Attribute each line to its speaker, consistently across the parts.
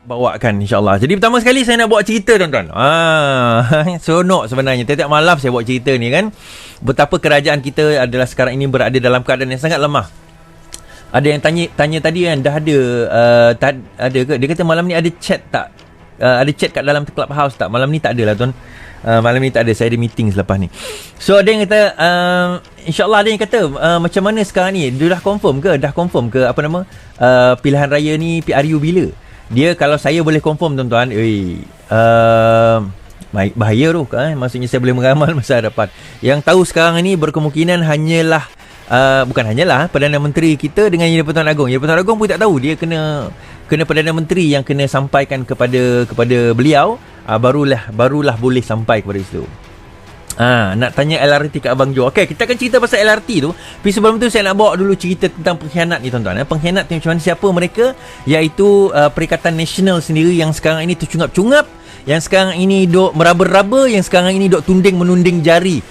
Speaker 1: bawakan insyaAllah. Jadi pertama sekali saya nak buat cerita tuan-tuan. Seronok sebenarnya. Tiap-tiap malam saya buat cerita ni kan. Betapa kerajaan kita adalah sekarang ini berada dalam keadaan yang sangat lemah. Ada yang tanya tadi kan, dah ada ke? Dia kata malam ni ada chat tak? Ada chat kat dalam Clubhouse tak? Malam ni tak ada lah tuan. Malam ni tak ada. Saya ada meeting selepas ni. So ada yang kata InsyaAllah ada yang kata macam mana sekarang ni? Dia dah confirm ke? Apa nama? Pilihan raya ni PRU bila? Dia kalau saya boleh confirm tuan-tuan, bahaya tu maksudnya saya boleh meramal masa hadapan. Yang tahu sekarang ni berkemungkinan hanyalah bukan hanyalah Perdana Menteri kita dengan Yang di-Pertuan Agong. Yang di-Pertuan Agong pun tak tahu. Dia kena Perdana Menteri yang kena sampaikan kepada beliau, barulah boleh sampai kepada situ. Nak tanya LRT kat Abang Jo. Okey, kita akan cerita pasal LRT tu. Tapi sebelum tu saya nak bawa dulu cerita tentang pengkhianat ni tuan-tuan. Pengkhianat ni macam mana, siapa mereka? Iaitu Perikatan Nasional sendiri yang sekarang ini tercungap-cungap, yang sekarang ini dok meraba-raba, yang sekarang ini dok tunding-menunding jari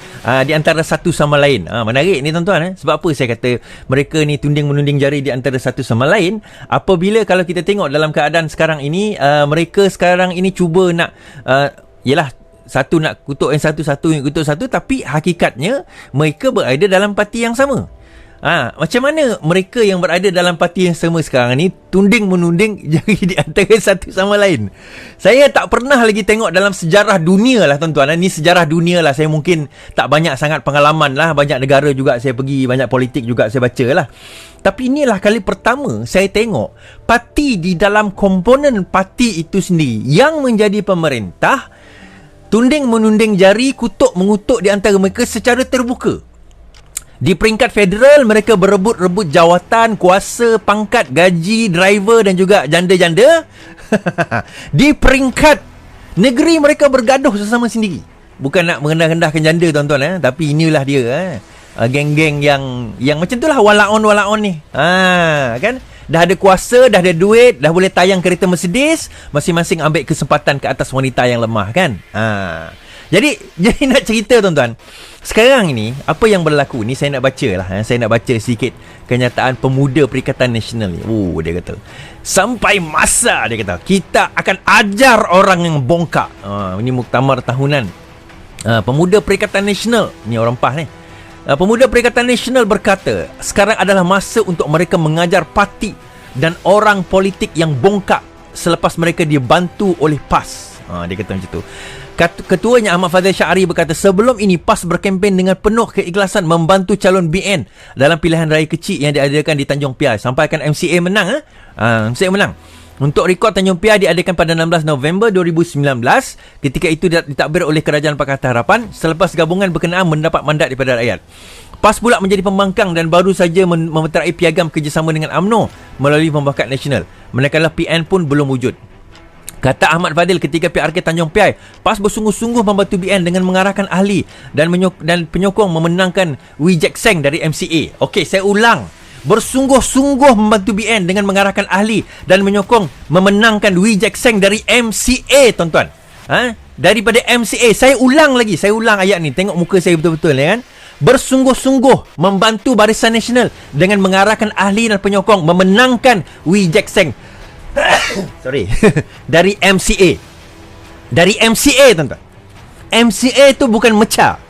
Speaker 1: di antara satu sama lain. Menarik ni tuan-tuan. Sebab apa saya kata mereka ni tunding-menunding jari di antara satu sama lain? Apabila kalau kita tengok dalam keadaan sekarang ini, mereka sekarang ini cuba nak yelah, satu nak kutuk yang satu yang kutuk satu, tapi hakikatnya mereka berada dalam parti yang sama. Macam mana mereka yang berada dalam parti yang sama sekarang ni tunding-menunding jari di antara satu sama lain? Saya tak pernah lagi tengok dalam sejarah dunia lah tuan-tuan. Ni sejarah dunia lah. Saya mungkin tak banyak sangat pengalaman lah. Banyak negara juga saya pergi, banyak politik juga saya baca lah. Tapi inilah kali pertama saya tengok parti di dalam komponen parti itu sendiri yang menjadi pemerintah tunding-menunding jari, kutuk-mengutuk di antara mereka secara terbuka. Di peringkat federal, mereka berebut-rebut jawatan, kuasa, pangkat, gaji, driver dan juga janda-janda. Di peringkat negeri, mereka bergaduh sesama sendiri. Bukan nak merendah-rendahkan janda tuan-tuan, tapi inilah dia geng-geng yang macam itulah walaon-walaon ni. Kan? Dah ada kuasa, dah ada duit, dah boleh tayang kereta Mercedes, masing-masing ambil kesempatan ke atas wanita yang lemah kan. Jadi nak cerita tuan-tuan, sekarang ini apa yang berlaku ni saya nak baca lah. Saya nak baca sikit kenyataan Pemuda Perikatan Nasional ni. Dia kata sampai masa, dia kata kita akan ajar orang yang bongkak. Ini muktamar tahunan Pemuda Perikatan Nasional ni, orang PAS ni. Pemuda Perikatan Nasional berkata sekarang adalah masa untuk mereka mengajar parti dan orang politik yang bongkak selepas mereka dibantu oleh PAS. Dia kata macam tu. Ketuanya Ahmad Fadzil Syahri berkata sebelum ini PAS berkempen dengan penuh keikhlasan membantu calon BN dalam pilihan raya kecil yang diadakan di Tanjung Piai. Sampaikan MCA menang. MCA menang. Untuk rekod, Tanjung Piai diadakan pada 16 November 2019. Ketika itu ditadbir oleh Kerajaan Pakatan Harapan selepas gabungan berkenaan mendapat mandat daripada rakyat. PAS pula menjadi pembangkang dan baru saja memeterai piagam kerjasama dengan UMNO melalui Pembakat Nasional. Manakala PN pun belum wujud. Kata Ahmad Fadil ketika PRK Tanjung Piai, PAS bersungguh-sungguh membantu BN dengan mengarahkan ahli dan penyokong memenangkan Wee Jack Seng dari MCA. Okey, saya ulang. Bersungguh-sungguh membantu BN dengan mengarahkan ahli dan menyokong memenangkan Wee Jack Seng dari MCA, tuan-tuan. Daripada MCA. Saya ulang ayat ni. Tengok muka saya betul-betul ya kan. Bersungguh-sungguh membantu Barisan Nasional dengan mengarahkan ahli dan penyokong memenangkan Wee Jack Seng dari MCA. Dari MCA, tuan-tuan. MCA tu bukan mecah.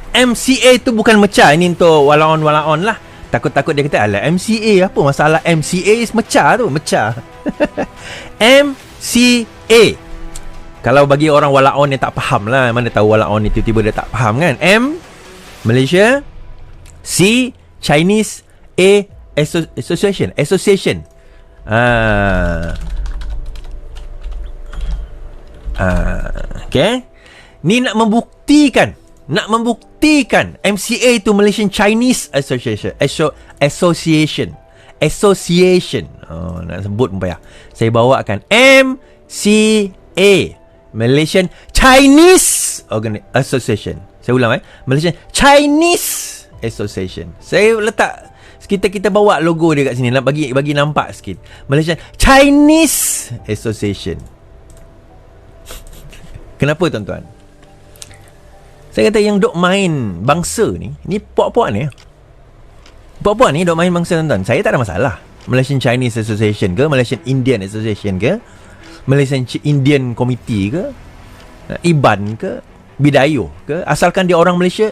Speaker 1: MCA tu bukan mecah. Ini untuk walaon-walaon lah. Takut-takut dia kata, alah MCA apa masalah? MCA is mecah tu, mecah. MCA. Kalau bagi orang walaon yang tak faham lah, mana tahu walaon ni tiba-tiba dia tak faham kan. M, Malaysia. C, Chinese. A, Association. Okay. Ni nak membuktikan MCA itu Malaysian Chinese Association. Nak sebut pun payah. Saya bawakan MCA, Malaysian Chinese Association. Saya ulang Malaysian Chinese Association. Saya letak, kita bawa logo dia kat sini nak bagi nampak sikit. Malaysian Chinese Association. Kenapa tuan-tuan? Saya kata yang dok main bangsa ni puak-puak ni. Puak-puak ni dok main bangsa tuan-tuan. Saya tak ada masalah. Malaysian Chinese Association ke, Malaysian Indian Association ke, Malaysian Indian Committee ke, IBAN ke, Bidayo ke, asalkan dia orang Malaysia,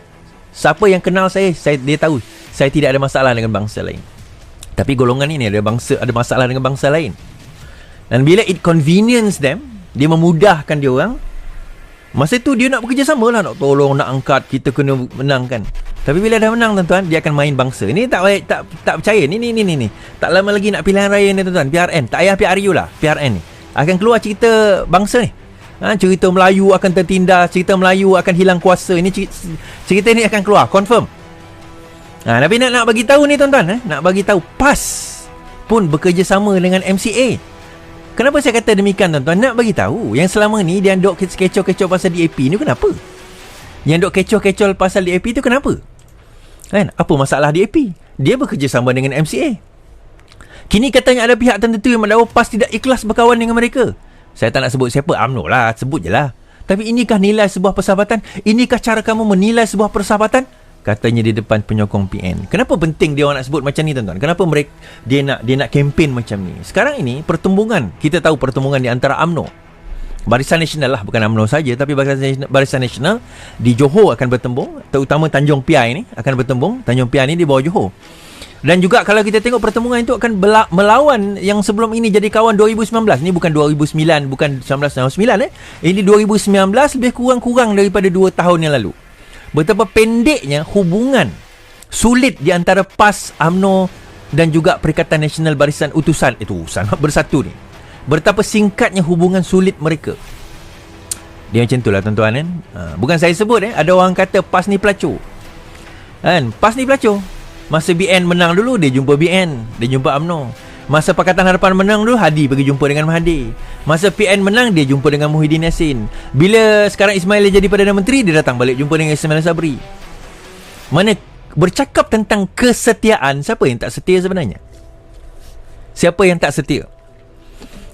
Speaker 1: siapa yang kenal saya dia tahu saya tidak ada masalah dengan bangsa lain. Tapi golongan ini ada masalah dengan bangsa lain. Dan bila it convenience them, dia memudahkan dia orang, masa tu dia nak bekerjasama lah, nak tolong, nak angkat, kita kena menangkan. Tapi bila dah menang tuan-tuan, dia akan main bangsa. Ini tak percaya. Ni. Tak lama lagi nak pilihan raya ni tuan-tuan. PRN, tak payah PRU lah, PRN ni. Akan keluar cerita bangsa ni. Cerita Melayu akan tertindas, cerita Melayu akan hilang kuasa. Ini cerita ni akan keluar, confirm. Tapi nak bagi tahu ni tuan-tuan, nak bagi tahu PAS pun bekerjasama dengan MCA. Kenapa saya kata demikian tuan-tuan? Nak bagi tahu yang selama ni dia dok kecoh-kecoh pasal DAP ni kenapa? Yang dok kecoh-kecoh pasal DAP tu kenapa? Kan? Apa masalah DAP? Dia bekerjasama dengan MCA. Kini katanya ada pihak tertentu yang mendakwa PAS tidak ikhlas berkawan dengan mereka. Saya tak nak sebut siapa, UMNO lah, sebut je lah. Tapi inikah nilai sebuah persahabatan? Inikah cara kamu menilai sebuah persahabatan? Katanya di depan penyokong PN. Kenapa penting dia orang nak sebut macam ni tuan-tuan? Kenapa dia nak kempen macam ni? Sekarang ini pertembungan, kita tahu pertembungan di antara UMNO, Barisan Nasional lah, bukan UMNO saja, tapi Barisan Nasional di Johor akan bertembung, terutama Tanjung Piai ni akan bertembung. Tanjung Piai ni di bawah Johor. Dan juga kalau kita tengok pertembungan itu akan melawan yang sebelum ini jadi kawan 2019. Ini bukan 2009, bukan 1999 Ini 2019, lebih kurang daripada 2 tahun yang lalu. Betapa pendeknya hubungan sulit di antara PAS, UMNO dan juga Perikatan Nasional Barisan Utusan Bersatu ni. Betapa singkatnya hubungan sulit mereka. Dia macam itulah tuan-tuan kan. Bukan saya sebut ada orang kata PAS ni pelacur. Kan? PAS ni pelacur. Masa BN menang dulu, dia jumpa BN, dia jumpa UMNO. Masa Pakatan Harapan menang dulu, Hadi pergi jumpa dengan Mahathir. Masa PN menang, dia jumpa dengan Muhyiddin Yassin. Bila sekarang Ismail jadi Perdana Menteri, dia datang balik jumpa dengan Ismail Sabri. Mana bercakap tentang kesetiaan, siapa yang tak setia sebenarnya? Siapa yang tak setia?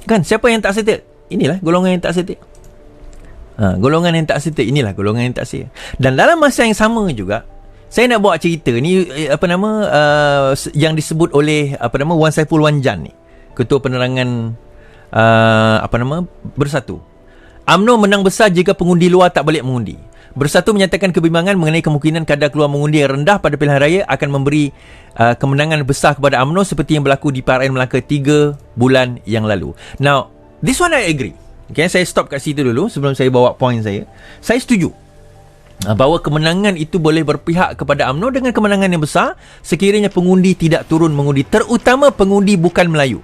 Speaker 1: Kan, siapa yang tak setia? Inilah golongan yang tak setia. Golongan yang tak setia, inilah golongan yang tak setia. Dan dalam masa yang sama juga, saya nak bawa cerita ni yang disebut oleh Wan Saiful Wanjan ni, Ketua Penerangan Bersatu. UMNO menang besar jika pengundi luar tak balik mengundi. Bersatu menyatakan kebimbangan mengenai kemungkinan kadar keluar mengundi yang rendah pada pilihan raya akan memberi kemenangan besar kepada UMNO seperti yang berlaku di PRN Melaka 3 bulan yang lalu. Now, this one I agree. Okay, saya stop kat situ dulu sebelum saya bawa point saya. Saya setuju bahawa kemenangan itu boleh berpihak kepada UMNO dengan kemenangan yang besar sekiranya pengundi tidak turun mengundi, terutama pengundi bukan Melayu.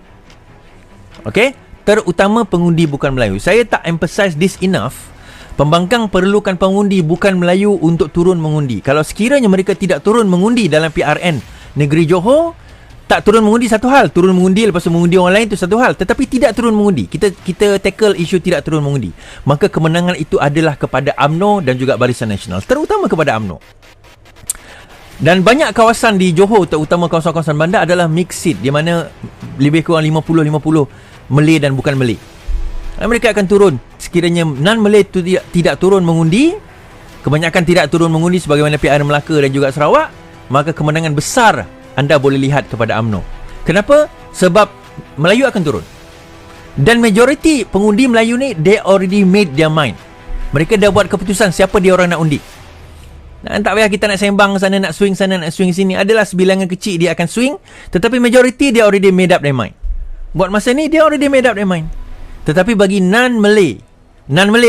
Speaker 1: Okey, terutama pengundi bukan Melayu. Saya tak emphasize this enough. Pembangkang perlukan pengundi bukan Melayu untuk turun mengundi. Kalau sekiranya mereka tidak turun mengundi dalam PRN negeri Johor, tak turun mengundi satu hal, turun mengundi lepas tu mengundi orang lain tu satu hal, tetapi tidak turun mengundi. Kita tackle isu tidak turun mengundi. Maka kemenangan itu adalah kepada UMNO dan juga Barisan Nasional, terutama kepada UMNO. Dan banyak kawasan di Johor, terutama kawasan-kawasan bandar adalah mixed seat, di mana lebih kurang 50-50 Malay dan bukan Malay. Mereka akan turun. Sekiranya non-Malay itu tidak turun mengundi, kebanyakan tidak turun mengundi sebagaimana PRN Melaka dan juga Sarawak, maka kemenangan besar anda boleh lihat kepada UMNO. Kenapa? Sebab Melayu akan turun. Dan majoriti pengundi Melayu ni, they already made their mind. Mereka dah buat keputusan siapa dia orang nak undi. Tak payah kita nak sembang sana, nak swing sini. Adalah sebilangan kecil dia akan swing, tetapi majoriti dia already made up their mind. Buat masa ni, dia already made up their mind. Tetapi bagi non-Malay,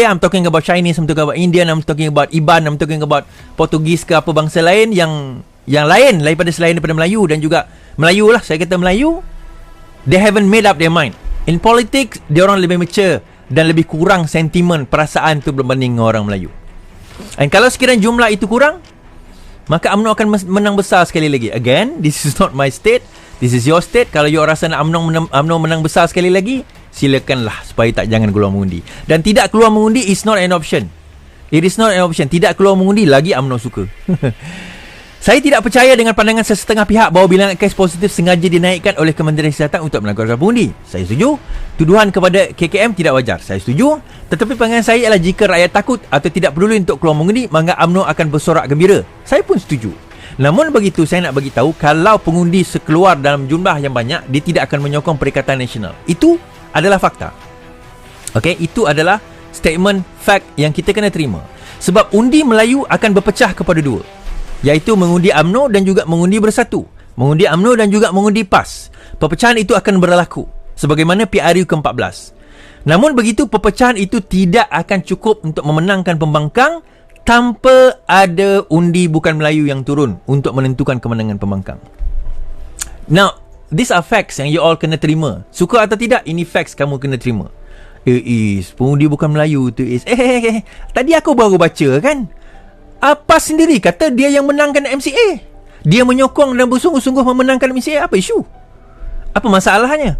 Speaker 1: I'm talking about Chinese, I'm talking about Indian, I'm talking about Iban, I'm talking about Portugis ke apa bangsa lain yang lain daripada selain daripada Melayu dan juga Melayu lah, saya kata Melayu, they haven't made up their mind. In politics, dia orang lebih mature dan lebih kurang sentimen, perasaan tu berbanding dengan orang Melayu. Dan kalau sekiranya jumlah itu kurang, maka UMNO akan menang besar sekali lagi. Again, this is not my state, this is your state. Kalau you rasa nak UMNO menang besar sekali lagi, silakanlah, supaya jangan keluar mengundi. Dan tidak keluar mengundi is not an option. It is not an option. Tidak keluar mengundi lagi UMNO suka. Saya tidak percaya dengan pandangan sesetengah pihak bahawa bilangan kes positif sengaja dinaikkan oleh Kementerian Kesihatan untuk menangguhkan pengundi. Saya setuju. Tuduhan kepada KKM tidak wajar. Saya setuju. Tetapi pandangan saya ialah jika rakyat takut atau tidak peduli untuk keluar mengundi, maka UMNO akan bersorak gembira. Saya pun setuju. Namun begitu, saya nak bagi tahu, kalau pengundi sekeluar dalam jumlah yang banyak, dia tidak akan menyokong Perikatan Nasional. Itu adalah fakta. Okey, itu adalah statement fact yang kita kena terima. Sebab undi Melayu akan berpecah kepada dua, iaitu mengundi UMNO dan juga mengundi Bersatu. Mengundi UMNO dan juga mengundi PAS. Perpecahan itu akan berlaku sebagaimana PRU ke-14. Namun begitu, perpecahan itu tidak akan cukup untuk memenangkan pembangkang tanpa ada undi bukan Melayu yang turun untuk menentukan kemenangan pembangkang. Now, these are facts yang you all kena terima. Suka atau tidak, ini facts kamu kena terima. Pengundi bukan Melayu tu tadi aku baru baca kan. Apa sendiri kata dia yang menangkan MCA. Dia menyokong dan bersungguh-sungguh memenangkan MCA. Apa isu? Apa masalahnya?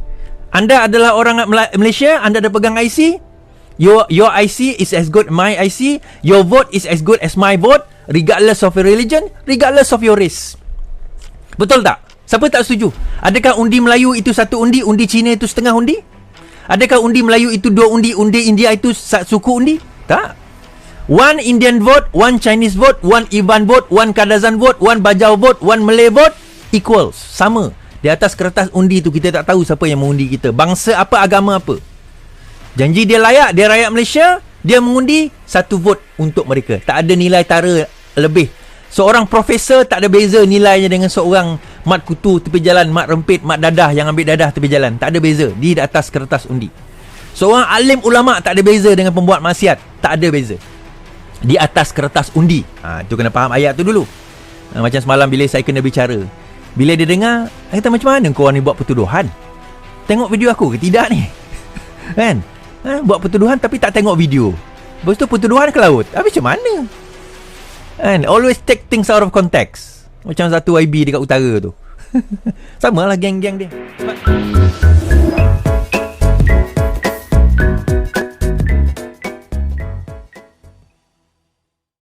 Speaker 1: Anda adalah orang Malaysia, anda ada pegang IC. Your IC is as good my IC. Your vote is as good as my vote, regardless of your religion, regardless of your race. Betul tak? Siapa tak setuju? Adakah undi Melayu itu satu undi, undi Cina itu setengah undi? Adakah undi Melayu itu dua undi, undi India itu suku undi? Tak. One Indian vote, one Chinese vote, one Ivan vote, one Kadazan vote, one Bajau vote, one Malay vote equals. Sama. Di atas kertas undi tu kita tak tahu siapa yang mengundi kita. Bangsa apa, agama apa. Janji dia layak, dia rakyat Malaysia, dia mengundi satu vote untuk mereka. Tak ada nilai tara lebih. Seorang profesor tak ada beza nilainya dengan seorang mat kutu tepi jalan, mat rempit, mat dadah yang ambil dadah tepi jalan. Tak ada beza di atas kertas undi. Seorang alim ulama tak ada beza dengan pembuat maksiat. Tak ada beza di atas kertas undi. Tu kena faham ayat tu dulu. Macam semalam bila saya kena bicara, bila dia dengar, kata macam mana korang ni buat pertuduhan? Tengok video aku ke tidak ni? Kan? Buat pertuduhan tapi tak tengok video. Lepas tu pertuduhan ke laut. Habis macam mana? Kan? Always take things out of context. Macam satu IB dekat utara tu. Sama lah geng-geng dia. Sebab